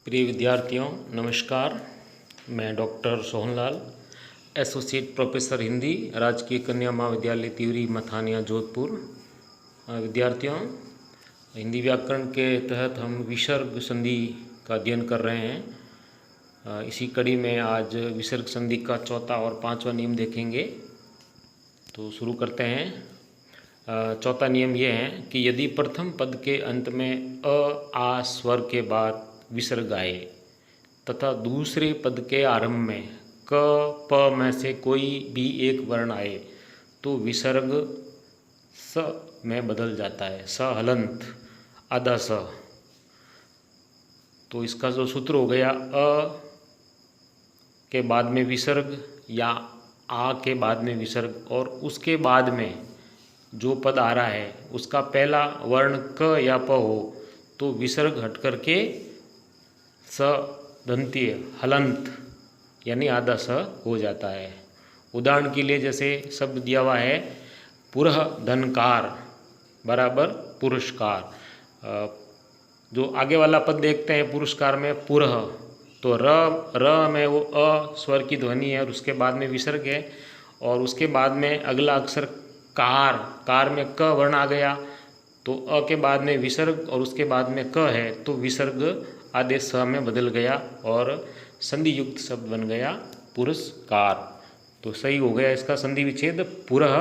प्रिय विद्यार्थियों नमस्कार। मैं doctor Sohanlal, associate professor Hindi, राजकीय कन्या महाविद्यालय तिवरी मथानिया जोधपुर। विद्यार्थियों, हिंदी व्याकरण के तहत हम विसर्ग संधि का अध्ययन कर रहे हैं। इसी कड़ी में आज विसर्ग संधि का चौथा और पांचवा नियम देखेंगे। तो शुरू करते हैं। चौथा नियम यह है कि यदि प्रथम पद के अंत में अ आ स्वर के बाद विसर्ग आए तथा दूसरे पद के आरंभ में क प में से कोई भी एक वर्ण आए तो विसर्ग स में बदल जाता है। स हलंत आधा स। तो इसका जो सूत्र हो गया, अ के बाद में विसर्ग या आ के बाद में विसर्ग और उसके बाद में जो पद आ रहा है उसका पहला वर्ण क या प हो तो विसर्ग हट करके स दंतीय हलंत यानी आधा स हो जाता है। उदाहरण के लिए जैसे शब्द दिया हुआ है पुरह धनकार बराबर पुरस्कार। जो आगे वाला पद देखते हैं पुरस्कार में पुरह, तो र में वो अ स्वर की ध्वनि है और उसके बाद में विसर्ग है और उसके बाद में अगला अक्षर कार में क वर्ण आ गया तो अ के बाद में विसर्ग और उसके बाद में क है तो विसर्ग आधे स में बदल गया और संधि युक्त शब्द बन गया पुरस्कार। तो सही हो गया इसका संधि विच्छेद, पुरह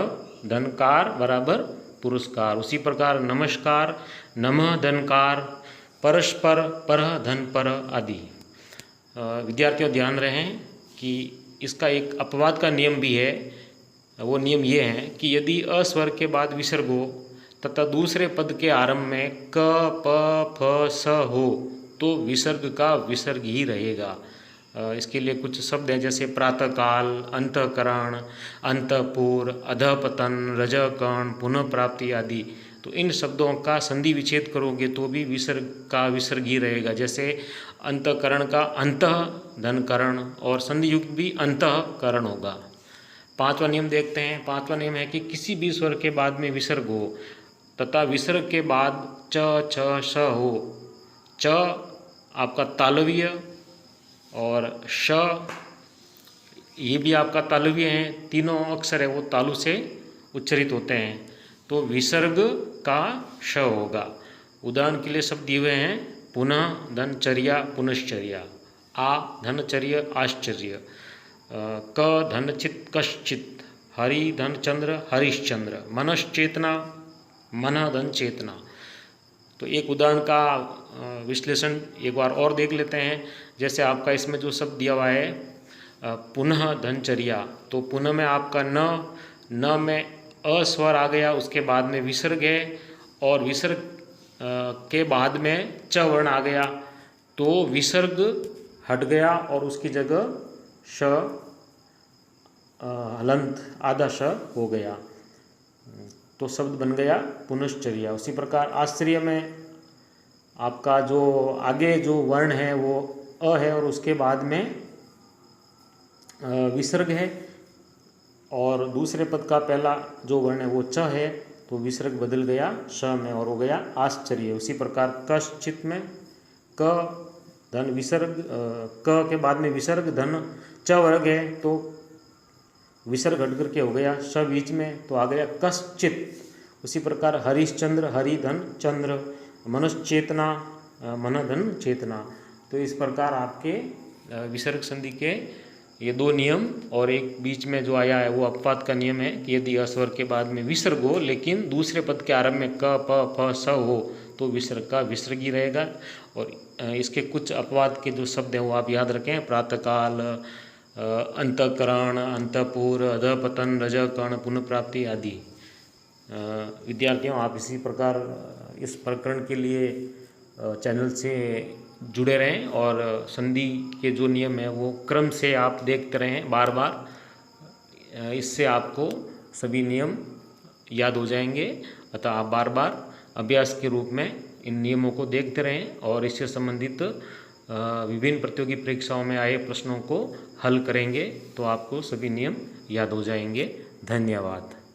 धनकार बराबर पुरस्कार। उसी प्रकार नमस्कार, नमः धनकार, परस्पर परह धन पर आदि। विद्यार्थियों ध्यान रहें कि इसका एक अपवाद का नियम भी है। वो नियम ये है कि यदि अ स्वर के बाद विसर्ग हो तथा दूसरे पद के आरंभ में क प फ स हो तो विसर्ग का विसर्ग ही रहेगा। इसके लिए कुछ शब्द हैं जैसे प्रातःकाल, अंतःकरण, अंतःपुर, अधःपतन, रजःकण, पुनः प्राप्ति आदि। तो इन शब्दों का संधि विच्छेद करोगे तो भी विसर्ग का विसर्ग ही रहेगा। जैसे अंतःकरण का अंतः धनकरण और संधि युक्त भी अंतःकरण होगा। पांचवा नियम देखते हैं। पांचवा नियम है कि किसी भी स्वर के बाद में विसर्ग हो तथा विसर्ग के बाद च छ श हो। च आपका तालव्य और श ये भी आपका तालव्य है, तीनों अक्षर है वो तालु से उच्चरित होते हैं तो विसर्ग का श होगा। उदाहरण के लिए शब्द दिए हुए हैं पुनः धनचर्या पुनश्चर्या, आ धनचर्य आश्चर्य, क धनचित कश्चित, हरि धनचंद्र हरिश्चंद्र, मनश्चेतना मन धन चेतना। तो एक उदाहरण का विश्लेषण एक बार और देख लेते हैं। जैसे आपका इसमें जो शब्द दिया हुआ है पुनः धनचर्या, तो पुनः में आपका न में अ स्वर आ गया, उसके बाद में विसर्ग है और विसर्ग के बाद में च वर्ण आ गया तो विसर्ग हट गया और उसकी जगह श हलंत आधा श हो गया तो शब्द बन गया पुनश्चर्या। उसी प्रकार आश्चर्य में आपका जो आगे जो वर्ण है वो अ है और उसके बाद में विसर्ग है और दूसरे पद का पहला जो वर्ण है वो च है तो विसर्ग बदल गया श में और हो गया आश्चर्य। उसी प्रकार कश्चित में क धन विसर्ग, क के बाद में विसर्ग धन च वर्ग है तो विसर्ग हट करके हो गया श बीच में तो आ गया कश्चित। उसी प्रकार हरिश्चंद्र हरि धन चंद्र, मनश्चेतना मन धन चेतना। तो इस प्रकार आपके विसर्ग संधि के ये दो नियम और एक बीच में जो आया है वो अपवाद का नियम है कि यदि अस्वर के बाद में विसर्ग हो लेकिन दूसरे पद के आरंभ में क प फ स हो तो विसर्ग का विसर्ग ही रहेगा। और इसके कुछ अपवाद के जो शब्द हैं वो आप याद रखें, प्रातःकाल, अंतःकरण, अंतःपुर, अधःपतन, रजःकण, पुनः प्राप्ति आदि। विद्यार्थियों आप इसी प्रकार इस प्रकरण के लिए चैनल से जुड़े रहें और संधि के जो नियम है वो क्रम से आप देखते रहें बार बार। इससे आपको सभी नियम याद हो जाएंगे। अतः आप बार बार अभ्यास के रूप में इन नियमों को देखते रहें और इससे संबंधित विभिन्न प्रतियोगी परीक्षाओं में आए प्रश्नों को हल करेंगे तो आपको सभी नियम याद हो जाएंगे। धन्यवाद।